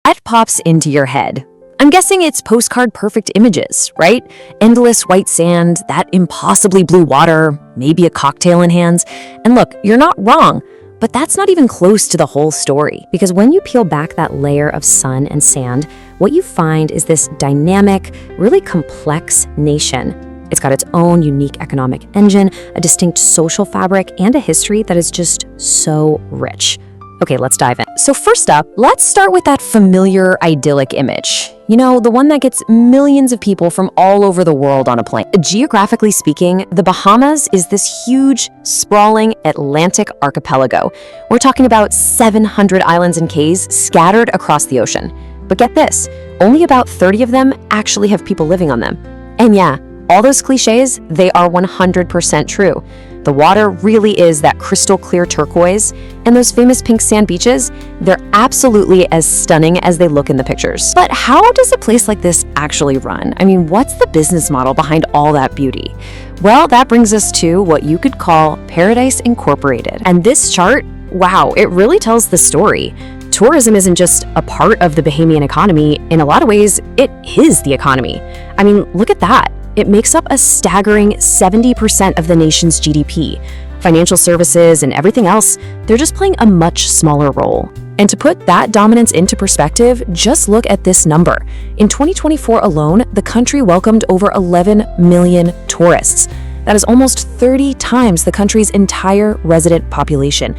What pops into your head? I'm guessing it's postcard perfect images, right? Endless white sand, that impossibly blue water, maybe a cocktail in hands. And look, you're not wrong, but that's not even close to the whole story. Because when you peel back that layer of sun and sand, what you find is this dynamic, really complex nation. It's got its own unique economic engine, a distinct social fabric, and a history that is just so rich. Okay, let's dive in. So first up, let's start with that familiar idyllic image. You know, the one that gets millions of people from all over the world on a plane. Geographically speaking, the Bahamas is this huge, sprawling Atlantic archipelago. We're talking about 700 islands and cays scattered across the ocean. But get this, only about 30 of them actually have people living on them. And yeah, all those cliches, they are 100% true. The water really is that crystal clear turquoise, and those famous pink sand beaches, they're absolutely as stunning as they look in the pictures. But how does a place like this actually run? I mean, what's the business model behind all that beauty? Well, that brings us to what you could call Paradise Incorporated. And this chart, wow, it really tells the story. Tourism isn't just a part of the Bahamian economy. In a lot of ways, it is the economy. I mean, look at that. It makes up a staggering 70% of the nation's GDP. Financial services and everything else, they're just playing a much smaller role. And to put that dominance into perspective, just look at this number. In 2024 alone, the country welcomed over 11 million tourists. That is almost 30 times the country's entire resident population.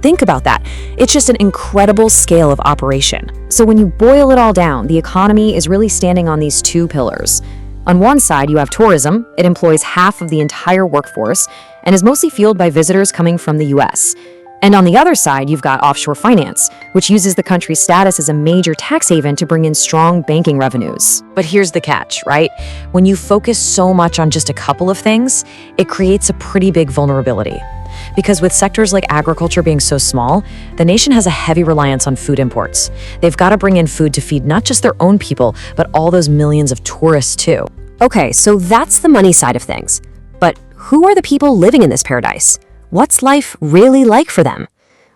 Think about that. It's just an incredible scale of operation. So when you boil it all down, the economy is really standing on these two pillars. On one side, you have tourism. It employs half of the entire workforce and is mostly fueled by visitors coming from the US. And on the other side, you've got offshore finance, which uses the country's status as a major tax haven to bring in strong banking revenues. But here's the catch, right? When you focus so much on just a couple of things, it creates a pretty big vulnerability. Because with sectors like agriculture being so small, the nation has a heavy reliance on food imports. They've got to bring in food to feed not just their own people, but all those millions of tourists too. Okay, so that's the money side of things. But who are the people living in this paradise? What's life really like for them?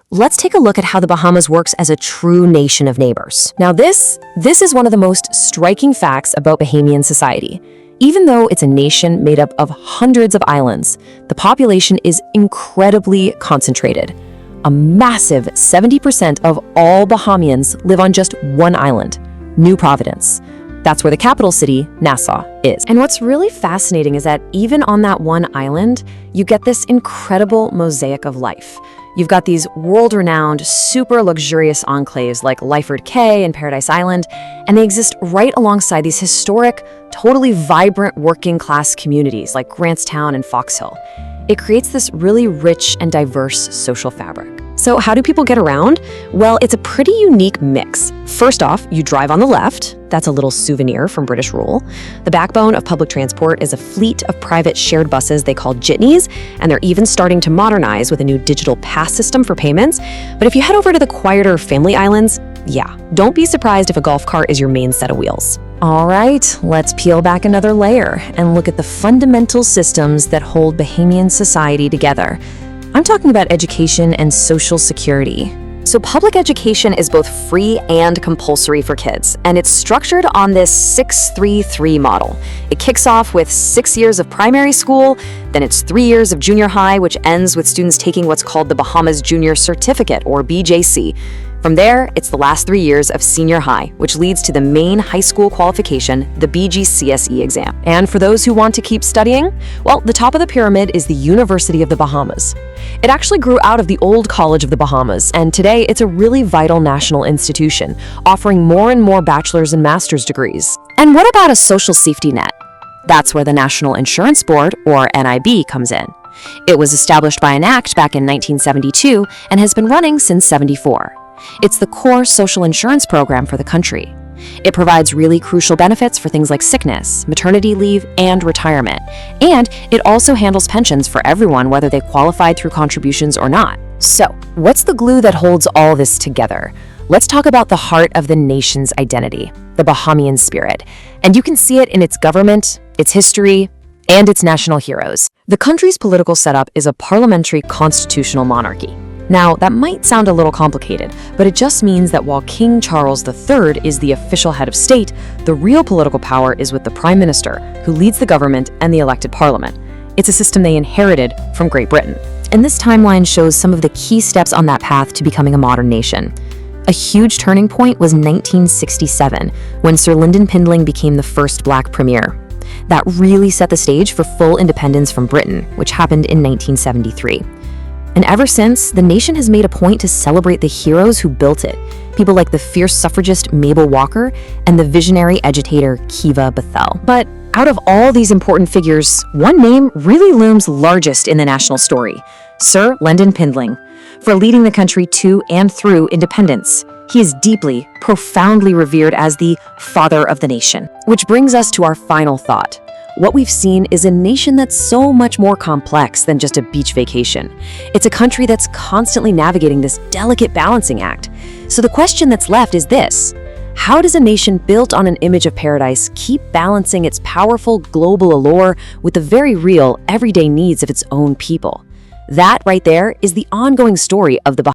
Let's take a look at how the Bahamas works as a true nation of neighbors. Now this is one of the most striking facts about Bahamian society. Even though it's a nation made up of hundreds of islands, the population is incredibly concentrated. A massive 70% of all Bahamians live on just one island, New Providence. That's where the capital city, Nassau, is. And what's really fascinating is that even on that one island, you get this incredible mosaic of life. You've got these world-renowned, super luxurious enclaves like Lyford Cay and Paradise Island, and they exist right alongside these historic, totally vibrant working-class communities like Grantstown and Fox Hill. It creates this really rich and diverse social fabric. So how do people get around? Well, it's a pretty unique mix. First off, you drive on the left. That's a little souvenir from British rule. The backbone of public transport is a fleet of private shared buses they call jitneys, and they're even starting to modernize with a new digital pass system for payments. But if you head over to the quieter family islands, yeah, don't be surprised if a golf cart is your main set of wheels. All right, let's peel back another layer and look at the fundamental systems that hold Bahamian society together. I'm talking about education and social security. So public education is both free and compulsory for kids, and it's structured on this 6-3-3 model. It kicks off with 6 years of primary school, then it's 3 years of junior high, which ends with students taking what's called the Bahamas Junior Certificate, or BJC. From there, it's the last 3 years of senior high, which leads to the main high school qualification, the BGCSE exam. And for those who want to keep studying, well, the top of the pyramid is the University of the Bahamas. It actually grew out of the old College of the Bahamas, and today it's a really vital national institution, offering more and more bachelor's and master's degrees. And what about a social safety net? That's where the National Insurance Board, or NIB, comes in. It was established by an act back in 1972 and has been running since '74. It's the core social insurance program for the country. It provides really crucial benefits for things like sickness, maternity leave, and retirement. And it also handles pensions for everyone, whether they qualified through contributions or not. So, what's the glue that holds all this together? Let's talk about the heart of the nation's identity, the Bahamian spirit. And you can see it in its government, its history, and its national heroes. The country's political setup is a parliamentary constitutional monarchy. Now, that might sound a little complicated, but it just means that while King Charles III is the official head of state, the real political power is with the Prime Minister, who leads the government and the elected parliament. It's a system they inherited from Great Britain. And this timeline shows some of the key steps on that path to becoming a modern nation. A huge turning point was 1967, when Sir Lyndon Pindling became the first Black premier. That really set the stage for full independence from Britain, which happened in 1973. And ever since, the nation has made a point to celebrate the heroes who built it, people like the fierce suffragist Mabel Walker and the visionary agitator Kiva Bethel. But out of all these important figures, one name really looms largest in the national story: Sir Lyndon Pindling. For leading the country to and through independence, he is deeply, profoundly revered as the father of the nation. Which brings us to our final thought. What we've seen is a nation that's so much more complex than just a beach vacation. It's a country that's constantly navigating this delicate balancing act. So the question that's left is this: how does a nation built on an image of paradise keep balancing its powerful global allure with the very real, everyday needs of its own people? That right there is the ongoing story of the